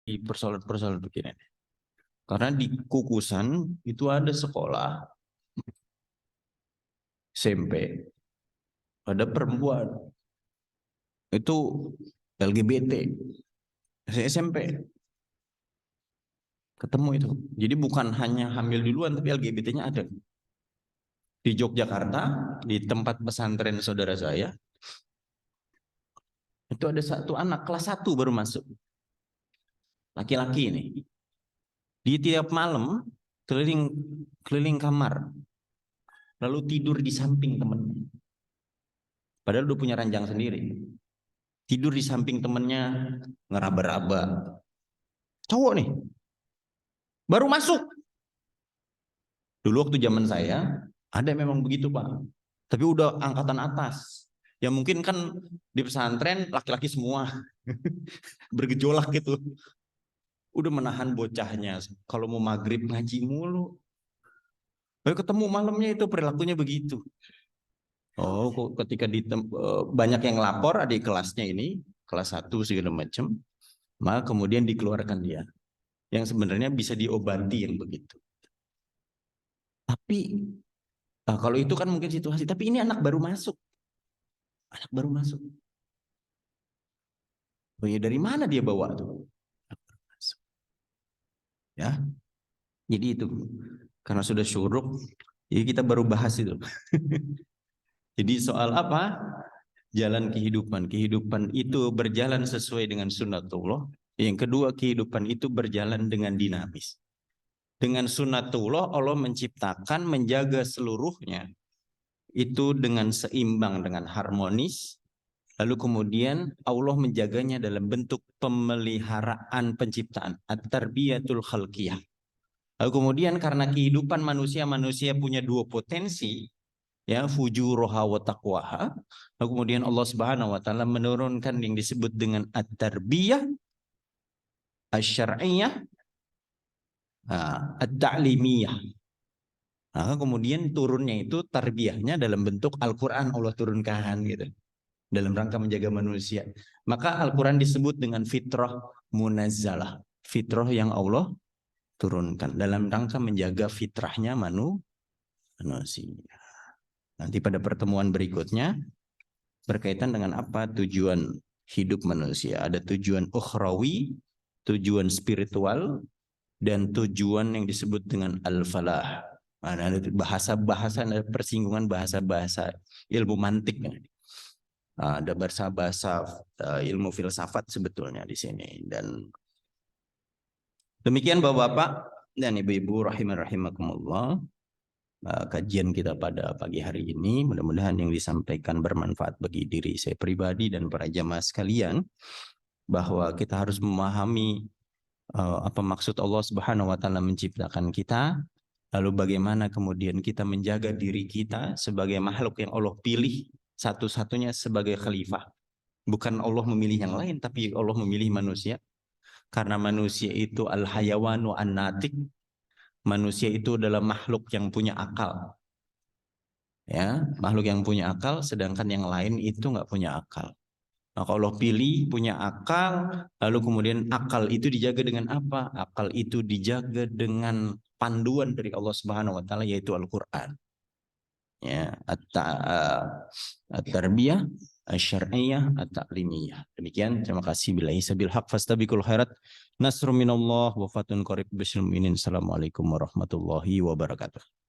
di persoalan-persoalan begini. Karena di Kukusan itu ada sekolah SMP, ada perempuan itu LGBT, SMP ketemu itu. Jadi bukan hanya hamil duluan, tapi LGBT-nya ada. Di Yogyakarta, di tempat pesantren saudara saya, itu ada satu anak kelas 1 baru masuk. Laki-laki ini. Di tiap malam keliling keliling kamar, lalu tidur di samping temennya. Padahal udah punya ranjang sendiri. Tidur di samping temennya, ngeraba-raba. Cowok nih, baru masuk. Dulu waktu zaman saya, ada memang begitu Pak. Tapi udah angkatan atas. Ya mungkin kan di pesantren laki-laki semua bergejolak gitu. Udah menahan bocahnya. Kalau mau maghrib ngaji mulu. Baru ketemu malamnya itu perilakunya begitu. Oh, kok ketika banyak yang lapor adik kelasnya ini, kelas 1 segala macam, maka kemudian dikeluarkan dia. Yang sebenarnya bisa diobati yang begitu. Tapi kalau itu kan mungkin situasi, tapi ini anak baru masuk. Anak baru masuk. Oh ya, dari mana dia bawa tuh? Anak baru masuk. Ya. Jadi itu karena sudah syuruk, jadi kita baru bahas itu. Jadi soal apa? Jalan kehidupan. Kehidupan itu berjalan sesuai dengan sunnatullah. Yang kedua, kehidupan itu berjalan dengan dinamis. Dengan sunnatullah, Allah menciptakan, menjaga seluruhnya. Itu dengan seimbang, dengan harmonis. Lalu kemudian Allah menjaganya dalam bentuk pemeliharaan penciptaan. At-tarbiyatul khalqiyah. Lalu kemudian karena kehidupan manusia punya dua potensi, ya, fujuruha wa taqwaha. Lalu kemudian Allah Subhanahu wa taala menurunkan yang disebut dengan at-tarbiyah asy-syar'iyyah, at-ta'limiyah. Nah, kemudian turunnya itu tarbiyahnya dalam bentuk Al-Qur'an Allah turunkan gitu. Dalam rangka menjaga manusia. Maka Al-Qur'an disebut dengan fitrah munazzalah. Fitrah yang Allah turunkan dalam rangka menjaga fitrahnya manusia. Nanti pada pertemuan berikutnya berkaitan dengan apa tujuan hidup manusia. Ada tujuan ukhrawi, tujuan spiritual, dan tujuan yang disebut dengan al-falah. Ada bahasa-bahasa, persinggungan bahasa-bahasa ilmu mantik. Ada bahasa-bahasa ilmu filsafat sebetulnya di sini. Dan demikian Bapak-bapak dan Ibu-ibu rahimakumullah. Kajian kita pada pagi hari ini, mudah-mudahan yang disampaikan bermanfaat bagi diri saya pribadi dan para jamaah sekalian, bahwa kita harus memahami apa maksud Allah Subhanahu wa taala menciptakan kita, lalu bagaimana kemudian kita menjaga diri kita sebagai makhluk yang Allah pilih satu-satunya sebagai khalifah. Bukan Allah memilih yang lain, tapi Allah memilih manusia. Karena manusia itu al-hayawanu an-natik. Manusia itu adalah makhluk yang punya akal. Ya, makhluk yang punya akal, sedangkan yang lain itu nggak punya akal. Nah, kalau Allah pilih punya akal, lalu kemudian akal itu dijaga dengan apa? Akal itu dijaga dengan panduan dari Allah Subhanahu wa taala, yaitu Al-Qur'an. Ya, at-tarbiyah asy-syar'iyyah at-ta'limiyah. Demikian, terima kasih. Billahi sabil haq fastabiqul khairat. Nasrun minallah wa fatun qarib bisyil mu'minin. Assalamualaikum warahmatullahi wabarakatuh.